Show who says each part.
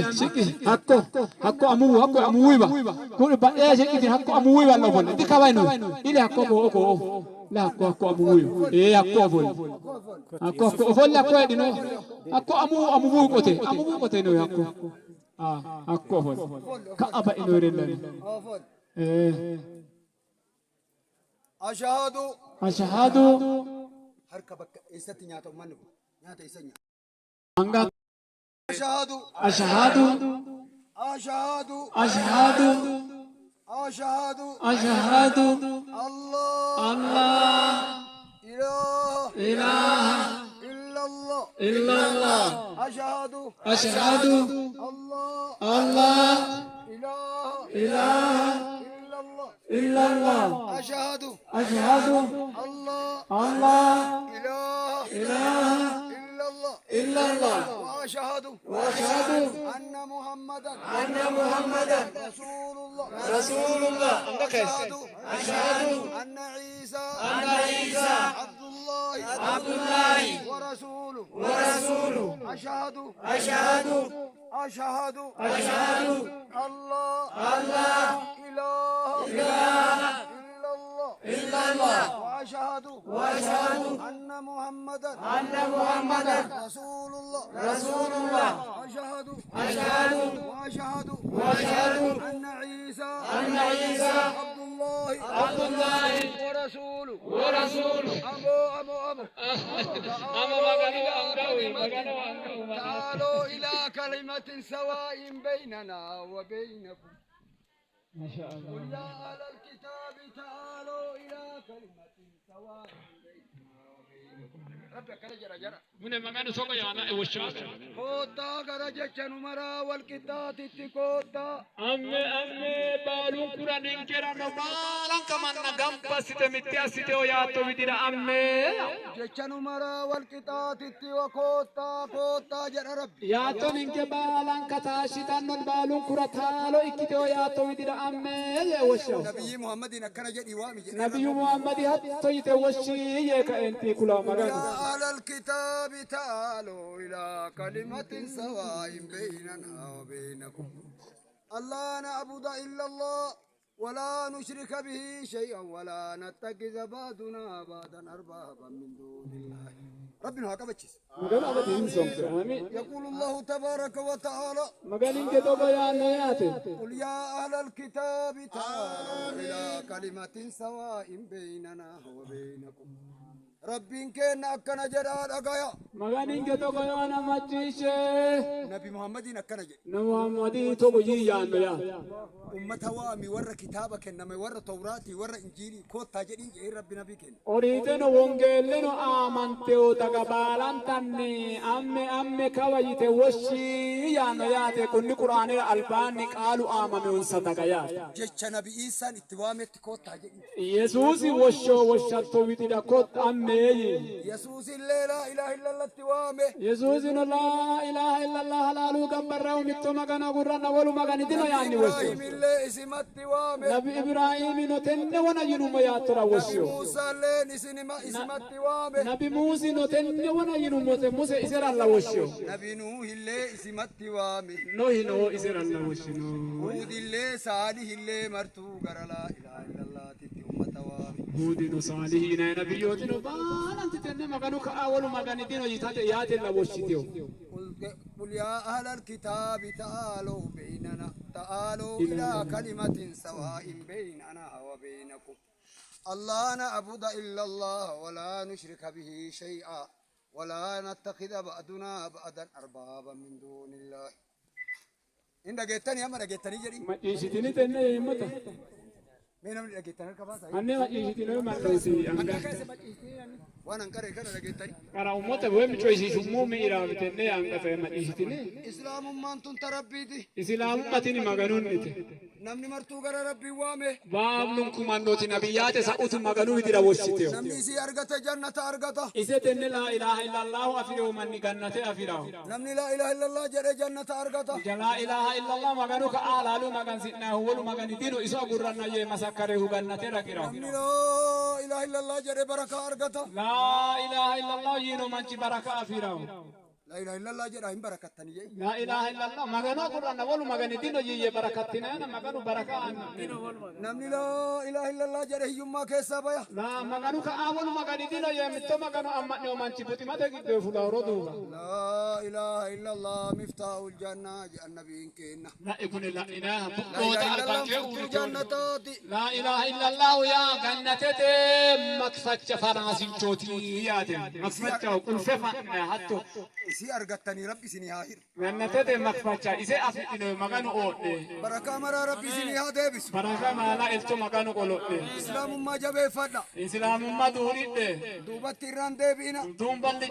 Speaker 1: شكي هكو أمويبا كل بقى شكي هكو أمويبا الله بول دي كواينو إلى هكو لا هكو أمويبا إيه هكو بول هكو بول لا كواي دينو هكو أموي كوتي نو هكو هكو بول كأبا إنو ريلاني أشهد
Speaker 2: هركبك إيستي نياتو منو نياتا إيسنيا
Speaker 1: أشهد
Speaker 2: أشهد
Speaker 1: أشهد
Speaker 2: أشهد
Speaker 1: أشهد
Speaker 2: أشهد
Speaker 1: الله
Speaker 2: الله
Speaker 1: إله إلا الله أشهد الله إله إلا الله أشهد الله إله إلا الله وأشهد أن محمدا رسول الله أشهد أن عيسى عبد الله ورسوله أشهد الله إله إلا الله وأشهد أن محمدا رسول الله أشهد أن عيسى عبد الله ورسوله تعالوا إلى كلمة سواء بيننا وبينكم ما شاء الله قل يا أهل الكتاب تعالوا إلى كلمة سواء بيننا وبينكم ربك رجع من مكان سوق يانا وشاش كوتا كرجة نمرا والكتاب تكوتا أم بالون قرآن إنكرا نمالا كمان نعم بس تمتيا سيتو يا تو بدينا أم جة نمرا والكتاب كوتا جرا ربي يا تو إنك بالان كتاشيتا نون بالون قرآن ثالو إكتو يا تو بدينا أم وشاش نبي محمد نكنا جدي وامي نبي محمد هات يتوشي يكأنتي كلا مغان أهل الكتاب تعالوا إلى كلمة سواء بيننا وبينكم الله نعبد إلا الله ولا نشرك به شيئا ولا نتخذ بعضنا بعضا أربابا من دون الله ربنا هكذا يقول الله تبارك وتعالى قل يا أهل الكتاب تعالوا إلى كلمة سواء بيننا وبينكم ربين كنا أكنا جرال أقايا مغانين كتوكا أنا ماتشيشة نبي محمد أكنا جي محمد توجي يا أمة وامي ورا كتابك إنما ورا توراتي ورا إنجيلي كوت تاجرين جي ربي نبي كن أريدنا وونجلنا آمنتو تقبلان تاني أمي كواجي توشي يا تكون القرآن الألبان قالوا آمنوا صدقيا جيش نبي إنسان اتوامت كوت تاجرين يسوع وشتو بيتنا كوت أمي يسوع لا إله إلا الله توامه يسوع لا إله إلا الله هلالو كبره ميتو مكانا قرنا ولو مكاني دينو يعني وشو نبي إبراهيم نتنه ونجنو ما ياترا وشو نبي موسى نتنه ونجنو موسى إسر الله وشو نبي نوح اللي اسمت وامه نوح إسر الله وشو هود اللي صالح اللي مرتو غير لا إله إلا الله تتي أمة وامه هود صالحين نبيوتنا بالان تتنه مكانو كأول مكاني دينو يتاتي ياتي الله وشتيو قل يا أهل الكتاب تعالوا إلى كلمة سواء بيننا وبينكم الله نعبد إلا الله ولا نشرك به شيئا ولا نتخذ بعضنا بعضا أربابا من دون الله إن جيتني أما جيتني جري ما يشتني تني متى مين أمر جيتني كباسة أنا ما يشتني ما كريسي وانا انكر كذا جيتني انا امته وين تشويسي شمو ميرا بتني انك ما يشتني اسلام ما انتم تربيتي اسلام ما تني مغنون نتي نمني مرتو غير ربي وامه باب لكم انوتي نبيات ساوت مغنون دي وشتيو نمني سي ارغت جنة ارغت اسيتن لا اله الا الله افيرو من جنة افيرو نمني لا اله الا الله جرى جنة ارغت لا اله الا الله مغنوك اعلى مغن سيدنا هو مغن دينو اسو غرنا يه مسكره جنة ركيرو نمني لا اله الا الله جرى بركه ارغت لا إله إلا الله ينو منشي بركة أفيرو
Speaker 2: لا إله إلا الله جرا هم بركتني جاي
Speaker 3: لا إله إلا الله مغنو قرآن ول مغن دينو جي بركتنا أنا مغنو بركة
Speaker 2: نمني لا إله إلا الله جرا يوم ما كيسا بيا
Speaker 3: لا مغنو كأول مغن دينو يمتو مغنو أما نيوم أنتي بتي ما تجد فلا ردوبا
Speaker 2: لا إله إلا الله مفتاح الجنة النبي كنا
Speaker 3: لا يكون لا إله
Speaker 2: لا إله إلا الله مفتاح الجنة
Speaker 3: لا إله إلا الله يا جنة مكفت فراسين شوتي يا مكفت وكل فن حتى
Speaker 2: إسي أرجعتني ربي سني هاهر
Speaker 3: جنة مكفت إذا أفيد مغنو أول
Speaker 2: بركة مرا ربي سني هادبس
Speaker 3: بركة ما لا إلتو مغنو قلو
Speaker 2: إسلام ما جاب فدا
Speaker 3: إسلام ما دوري
Speaker 2: دوبت تيران دبينا
Speaker 3: دوم بلد